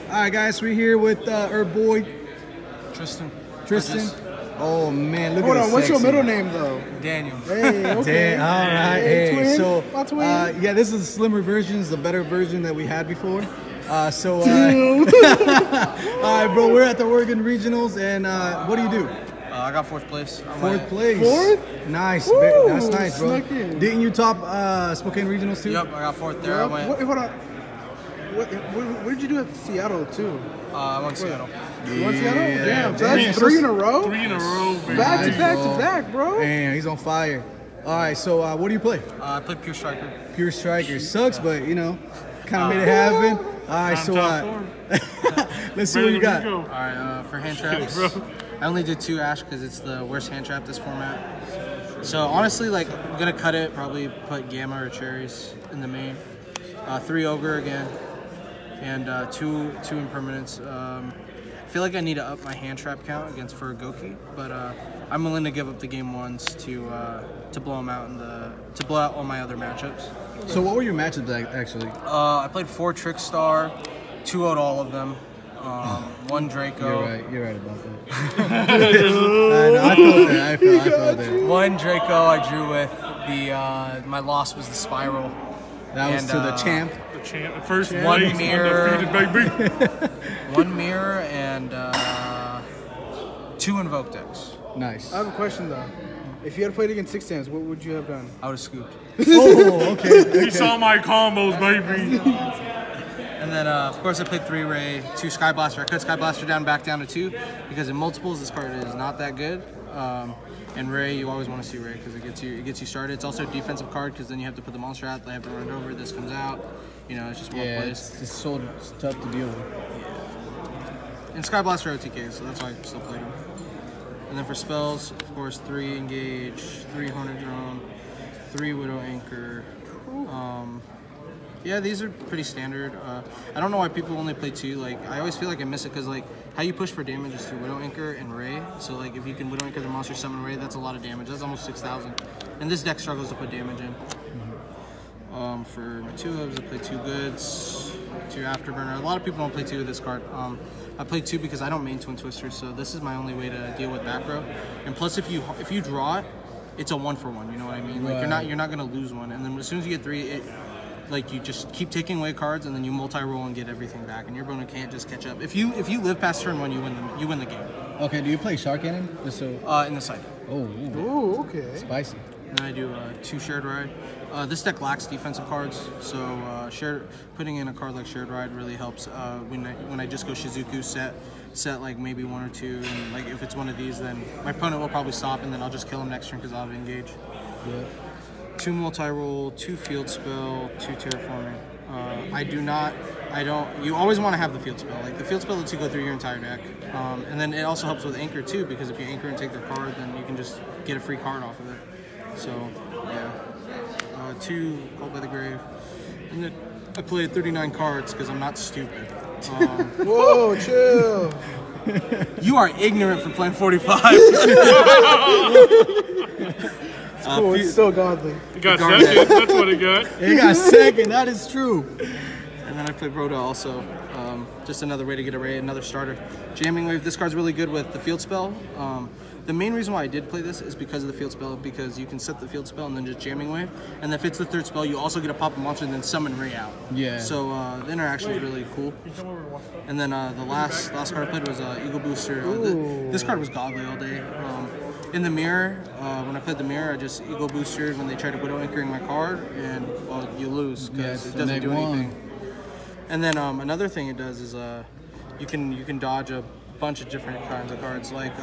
All right, guys, we're here with our boy Tristan. Oh man, look Hold at on, what's your sexy. middle name though? Daniel. Hey, okay. All right, Hey, hey. twin. So, My twin. yeah, this is the slimmer version, it's the better version that we had before. All Damn. right, bro, we're at the Oregon Regionals, and what do you do? I got fourth place. Fourth place. Fourth? Nice. Woo, That's nice, bro. snuck in. Didn't you top Spokane Regionals too? Yep, I got fourth there. Hold on. What did you do at Seattle too? I went to Seattle. You won Seattle? Yeah, Damn, so damn. that's 3 in a row? 3 in a row, baby. Back to Nice, back bro. to back, bro. Man, he's on fire. All right, so what do you play? I played pure striker. Pure striker. Sucks, but you know, kind of made it happen. All right, so let's see what you got. All right, for hand traps, I only did 2 Ash because it's the worst hand trap this format. So honestly, like, I'm gonna cut it. Probably put Gamma or Cherries in the main. 3 Ogre again, and 2 Impermanents. I feel like I need to up my hand trap count against for Goki, but I'm willing to give up the game ones to blow them out to blow out all my other matchups. So what were your matchups actually? I played 4 Trickstar, 2-0'd all of them. 1 Draco. You're right about that. I feel that. 1 Draco I drew with. My loss was the Spiral. That was And, to the champ. The champ, first One place, mirror. undefeated, baby. 1 Mirror and 2 Invoke decks. Nice. I have a question though. If you had played against 6 Stands, what would you have done? I would have scooped. Oh, okay. He saw my combos, baby. And then, of course, I played 3 Ray, 2 Sky Blaster. I cut Sky Blaster back down to 2 because in multiples this card is not that good. And Ray, you always want to see Ray because it gets you started. It's also a defensive card because then you have to put the monster out. They have to run it over. This comes out. You know, it's just well Yeah, played. it's so tough to deal with. And Sky Blaster OTK, so that's why I still played him. And then for spells, of course, 3 Engage, 3 Hornet Drone, 3 Widow Anchor. Yeah, these are pretty standard. I don't know why people only play 2. Like, I always feel like I miss it because, like, how you push for damage is through Widow Anchor and Ray. So, like, if you can Widow Anchor the monster, summon Ray, that's a lot of damage. That's almost 6,000. And this deck struggles to put damage in. For my 2 hubs, I play 2 Goods, 2 Afterburner. A lot of people don't play 2 with this card. I play 2 because I don't main Twin Twisters, so this is my only way to deal with back row. And plus, if you draw it, it's a 1-for-1. You know what I mean? Like, you're not gonna lose one. And then as soon as you get 3, like, you just keep taking away cards, and then you multi-roll and get everything back, and your opponent can't just catch up. If you live past turn 1, you win the game. Okay, do you play Shark Cannon? Just so. In the side. Oh, Ooh, okay. spicy. And I do 2 Shared Ride. This deck lacks defensive cards, so putting in a card like Shared Ride really helps. When I just go Shizuku set like maybe 1 or 2, and like if it's one of these, then my opponent will probably stop, and then I'll just kill him next turn because I'll have Engage. Yeah. 2 multi-roll, 2 field spell, 2 terraforming. You always want to have the field spell. Like, the field spell lets you go through your entire deck. And then it also helps with anchor too, because if you anchor and take their card, then you can just get a free card off of it. So, yeah. 2 Called by the Grave. And then I played 39 cards because I'm not stupid. Whoa, chill. You are ignorant for playing 45. It's cool, it's still godly. He got second, that's what he got. He got second, that is true. And then I played Rhoda also. Just another way to get a Ray, another starter. Jamming Wave, this card's really good with the field spell. The main reason why I did play this is because of the field spell, because you can set the field spell and then just Jamming Wave. And if it's the 3rd spell, you also get a pop a monster and then summon Ray out. Yeah. So the interaction is really cool. And then the last card I played was Eagle Booster. This card was godly all day. In the mirror, when I played the mirror, I just Eagle Boostered when they tried to Widow Anchoring my card, and well, you lose because it doesn't do anything. And then another thing it does is you can dodge a bunch of different kinds of cards. Like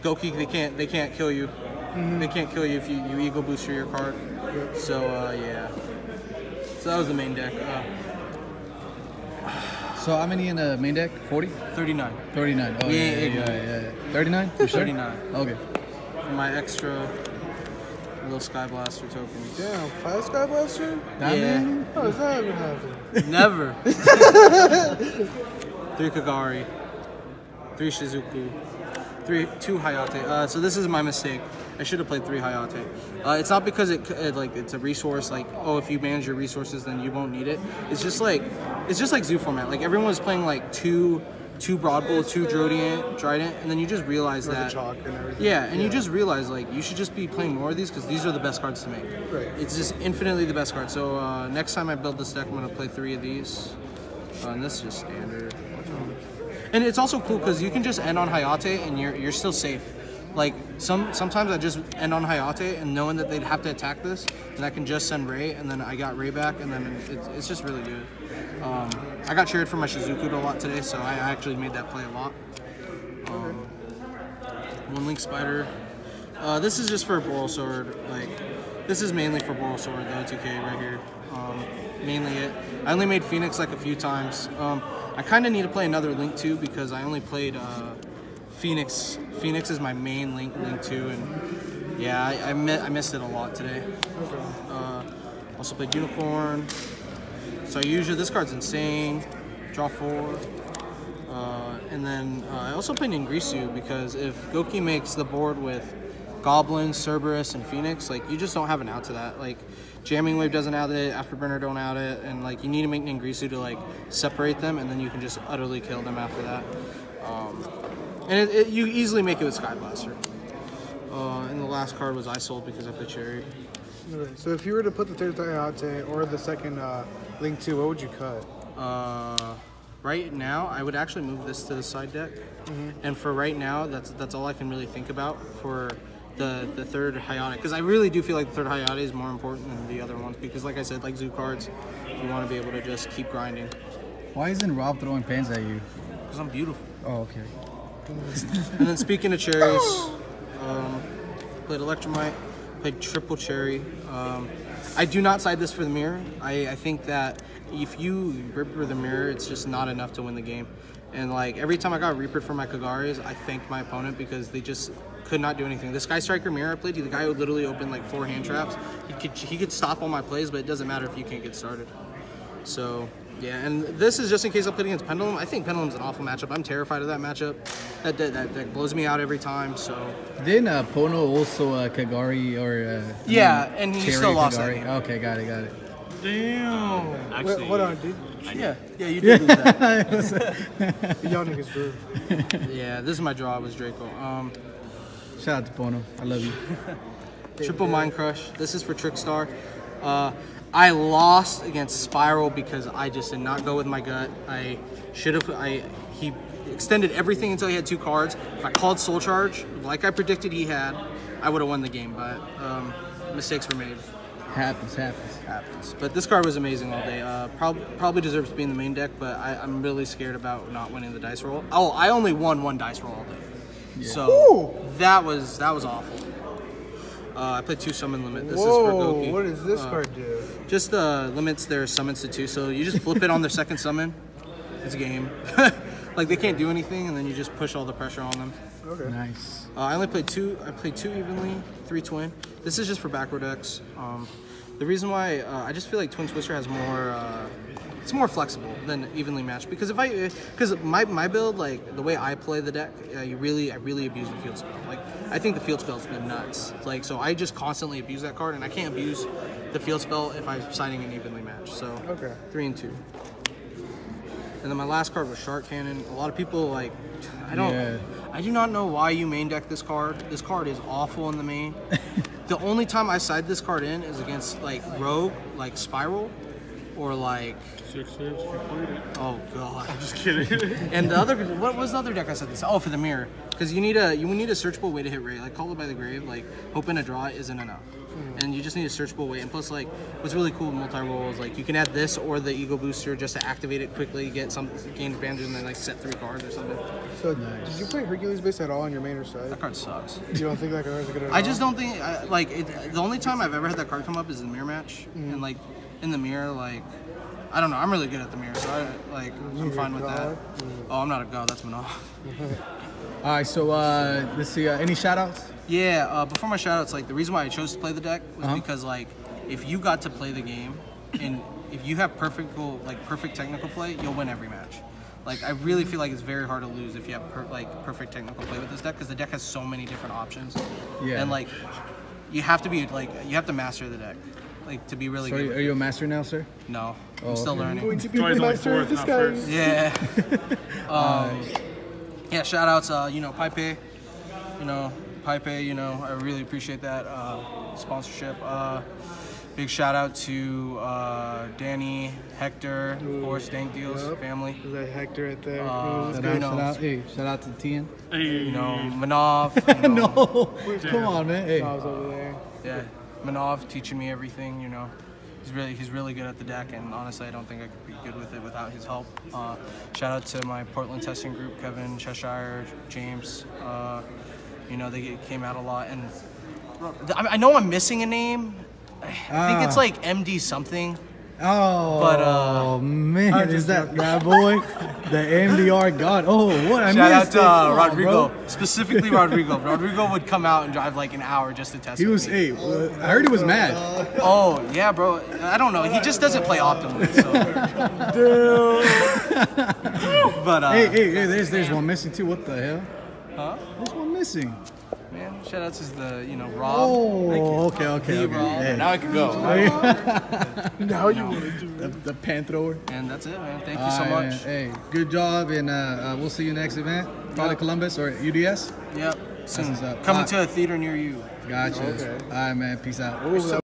Goki, they can't kill you. They can't kill you if you Eagle Booster your card. So yeah. So that was the main deck. So how many in the main deck? 40? 39. 39. Oh, yeah. 39? For sure? 39. Okay. For my extra little Sky Blaster tokens. Damn, 5 Sky Blaster? That Yeah. many? How does that ever happen? Never. 3 Kagari, 3 Shizuku, 2 Hayate. So this is my mistake. I should have played 3 Hayate. It's not because it's a resource. Like, oh, if you manage your resources, then you won't need it. It's just like zoo format. Like everyone was playing like two Broad Bull, 2 Trident, and then you just realize that. Chalk and everything. Yeah, and you just realize like you should just be playing more of these because these are the best cards to make. Right. It's just infinitely the best card. So next time I build this deck, I'm gonna play 3 of these, and this is just standard. And it's also cool because you can just end on Hayate and you're still safe. Like sometimes I just end on Hayate and knowing that they'd have to attack this, and I can just send Ray, and then I got Ray back, and then it's just really good. I got cheered for my Shizuku a lot today, so I actually made that play a lot. One Link Spider. This is just for Boral Sword. Like this is mainly for Boral Sword, the O2K right here. Mainly it. I only made Phoenix like a few times. I kind of need to play another Link 2 because I only played Phoenix. Phoenix is my main Link 2, and yeah, I missed it a lot today. Also played Unicorn. So this card's insane. Draw 4. And then I also played Ningrisu because if Goki makes the board with Goblin, Cerberus, and Phoenix, like you just don't have an out to that. Like Jamming Wave doesn't out it, Afterburner don't out it, and like you need to make Ningrisu to like separate them, and then you can just utterly kill them after that. And you easily make it with Sky Blaster. And the last card was I sold because I played Cherry. Okay, so if you were to put the third Hayate or the second Link 2, what would you cut? Right now, I would actually move this to the side deck. And for right now, that's all I can really think about for the third Hayate. Because I really do feel like the third Hayate is more important than the other ones. Because like I said, like zoo cards, you want to be able to just keep grinding. Why isn't Rob throwing pens at you? Because I'm beautiful. Oh, okay. And then speaking of cherries, played Electromite, played Triple Cherry. I do not side this for the mirror. I think that if you Reaper the mirror, it's just not enough to win the game. And like every time I got Reapered for my Kagaris, I thanked my opponent because they just could not do anything. The Sky Striker mirror I played, the guy would literally open like 4 hand traps. He could stop all my plays, but it doesn't matter if you can't get started. So yeah, and this is just in case I played against Pendulum. I think Pendulum's an awful matchup. I'm terrified of that matchup. That deck blows me out every time. So Didn't Pono also Kagari or yeah, and he Cherry still lost Kagari? that. Okay, got it. Damn. Actually, Wait, hold on, dude. Yeah, you did lose that. Y'all niggas drew. Yeah, this is my draw. It was Draco. Shout out to Pono. I love you. Triple Mind Crush. This is for Trickstar. I lost against Spiral because I just did not go with my gut. I should have. He extended everything until he had 2 cards. If I called Soul Charge, like I predicted he had, I would have won the game. But mistakes were made. Happens. But this card was amazing all day. Probably deserves to be in the main deck, but I'm really scared about not winning the dice roll. Oh, I only won 1 dice roll all day. Yeah. So that was awful. I played 2 summon limit. This is for Goki. What does this card do? Just limits their summons to 2. So you just flip it on their second summon. It's a game. Like they can't do anything, and then you just push all the pressure on them. Okay. Nice. I only played 2. I played 2 evenly, 3 twin. This is just for backrow decks. The reason why I just feel like Twin Twister has more. It's more flexible than evenly matched because my build, like the way I play the deck, I really abuse the field spell. Like I think the field spell is the nuts. Like so I just constantly abuse that card, and I can't abuse the field spell if I'm siding an evenly match. So Okay. 3 and 2. And then my last card was Shark Cannon. A lot of people like I do not know why you main deck this card. This card is awful in the main. The only time I side this card in is against like Rogue, like Spiral, or like 6 hits, you played it. oh god. Just kidding. And the other, what was the other deck I said this? Oh, for the mirror, because you need a searchable way to hit Ray. Like Call It by the Grave, like hoping a draw isn't enough, and you just need a searchable way. And plus, like what's really cool with multi-roll is like you can add this or the Ego Booster just to activate it quickly, gain advantage, and then like set 3 cards or something. So, did you play Hercules base at all on your main or side? That card sucks. You don't think that card is good at all? I just don't think the only time I've ever had that card come up is in the mirror match, and like in the mirror, like I don't know, I'm really good at the mirror, so I'm fine with that. Oh, I'm not a god, that's Manal. All right, so let's see. Any shout outs? Yeah, before my shout outs, like the reason why I chose to play the deck was because like if you got to play the game and if you have perfect technical play, you'll win every match. Like I really feel like it's very hard to lose if you have perfect technical play with this deck because the deck has so many different options. Yeah. And like you have to be like you have to master the deck, like to be really So good. are you a master now, sir? No, Oh, I'm still okay. learning. Going to be Twice the only master fourth, of this not guy. first. Yeah. Yeah, shout outs, Pipe, Pipe, I really appreciate that sponsorship. Big shout out to Danny, Hector, of course, Dank Deals, Yep. family. Is that Hector right there? Shout out to Tien. Hey, Manav. No, come on, man. Hey. I was over there. Yeah, Manav teaching me everything, He's really good at the deck, and honestly, I don't think I could be good with it without his help. Shout out to my Portland testing group, Kevin, Cheshire, James. They came out a lot, and I know I'm missing a name. I think it's like MD something. Oh, But, man, is that boy? The MDR god. Oh, what I Shout out missed to it. Come on, Rodrigo, bro. specifically Rodrigo. Rodrigo would come out and drive like an hour just to test. He with was, me. I heard he was mad. Oh yeah, bro. I don't know. He just doesn't play optimally. So. But Hey, there's one missing too. What the hell? Huh? There's one missing. Man, shout out to the Rob. Oh, okay. Rob. Hey. Now I can go. Now you want to do The pan thrower. And that's it, man. Thank you so Alright, much. man. Hey, good job, and we'll see you next event. Probably Columbus or UDS. Yep. Soon. what's up. Coming to a theater near you. Gotcha. Okay. All right, man. Peace out.